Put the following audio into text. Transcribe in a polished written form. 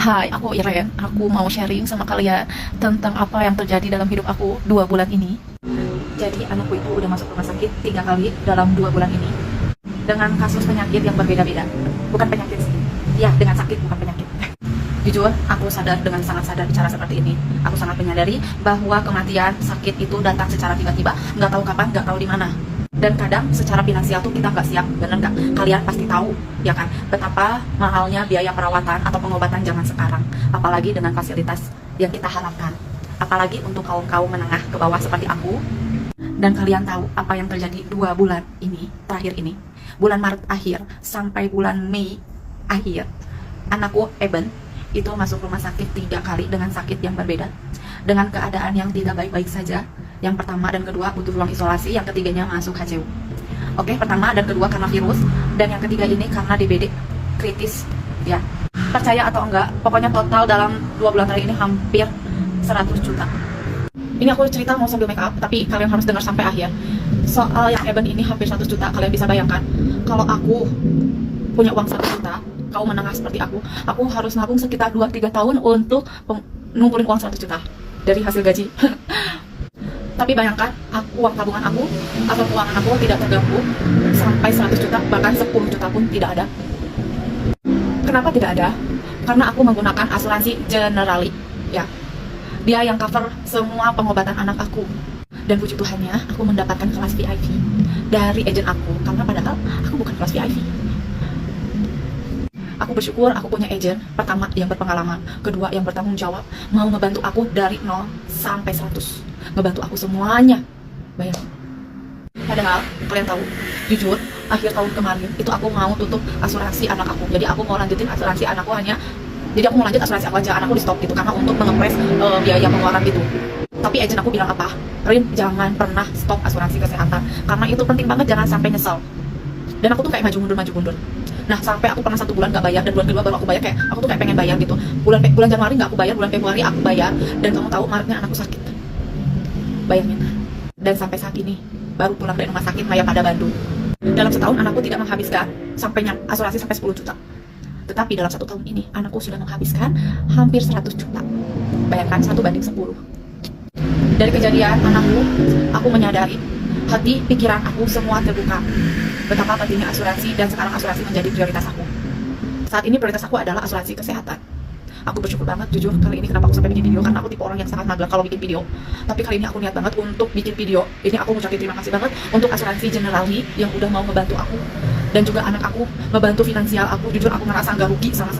Hai, aku Iren. Aku mau sharing sama kalian tentang apa yang terjadi dalam hidup aku 2 bulan ini. Jadi anakku itu udah masuk rumah sakit 3 kali dalam 2 bulan ini dengan kasus penyakit yang berbeda-beda. Bukan penyakit sih, ya dengan sakit bukan penyakit. Jujur, aku sadar dengan sangat sadar bicara seperti ini. Aku sangat menyadari bahwa kematian sakit itu datang secara tiba-tiba, nggak tahu kapan, nggak tahu di mana. Dan kadang secara finansial tuh kita nggak siap, bener nggak? Kalian pasti tahu, ya kan? Betapa mahalnya biaya perawatan atau pengobatan zaman sekarang. Apalagi dengan fasilitas yang kita harapkan. Apalagi untuk kaum-kaum menengah ke bawah seperti aku. Dan kalian tahu apa yang terjadi 2 bulan ini, terakhir ini. Bulan Maret akhir sampai bulan Mei akhir. Anakku Eben itu masuk rumah sakit 3 kali dengan sakit yang berbeda. Dengan keadaan yang tidak baik-baik saja. Yang pertama dan kedua butuh ruang isolasi, yang ketiganya masuk HCU. Oke, pertama dan kedua karena virus, dan yang ketiga ini karena DBD kritis. Ya, percaya atau enggak, pokoknya total dalam 2 bulan terakhir ini hampir 100 juta. Ini aku cerita mau sambil make up, tapi kalian harus dengar sampai akhir. Soal yang Eben ini hampir 100 juta, kalian bisa bayangkan, kalau aku punya uang 100 juta, kaum menengah seperti aku harus nabung sekitar 2-3 tahun untuk ngumpulin uang 100 juta dari hasil gaji. Tapi bayangkan, uang tabungan aku atau keuangan aku tidak terganggu sampai 100 juta, bahkan 10 juta pun tidak ada. Kenapa tidak ada? Karena aku menggunakan asuransi Generali, ya. Dia yang cover semua pengobatan anak aku. Dan puji Tuhannya, aku mendapatkan kelas VIP dari agen aku, karena padahal aku bukan kelas VIP. Aku bersyukur aku punya agen, pertama yang berpengalaman, kedua yang bertanggung jawab, mau ngebantu aku dari 0 sampai 100, ngebantu aku semuanya. Bayangin. Padahal kalian tahu, jujur, akhir tahun kemarin itu aku mau tutup asuransi anak aku. Jadi aku mau lanjutin asuransi anakku jadi aku mau lanjut asuransi aku aja, anakku di stop gitu, karena untuk mengepres biaya pengeluaran gitu. Tapi agen aku bilang apa? Rin, jangan pernah stop asuransi kesehatan, karena itu penting banget, jangan sampai nyesel. Dan aku tuh kayak maju mundur. Nah, sampai aku pernah 1 bulan gak bayar, dan bulan kedua baru aku bayar, kayak aku tuh kayak pengen bayar gitu. Bulan Januari gak aku bayar, bulan Februari aku bayar, dan kamu tahu Maretnya anakku sakit. Bayangin. Dan sampai saat ini baru pulang dari rumah sakit Maya pada Bandung. Dalam setahun anakku tidak menghabiskan asuransi sampai 10 juta. Tetapi dalam 1 tahun ini anakku sudah menghabiskan hampir 100 juta. Bayangkan, 1:10. Dari kejadian anakku, aku menyadari hati, pikiran aku semua terbuka betapa pentingnya asuransi, dan sekarang asuransi menjadi prioritas aku. Saat ini prioritas aku adalah asuransi kesehatan. Aku bersyukur banget, jujur, kali ini kenapa aku sampai bikin video, karena aku tipe orang yang sangat mager kalau bikin video. Tapi kali ini aku niat banget untuk bikin video. Ini aku ngucapin terima kasih banget untuk asuransi Generali yang udah mau ngebantu aku, dan juga anak aku, ngebantu finansial aku. Jujur aku ngerasa nggak rugi sama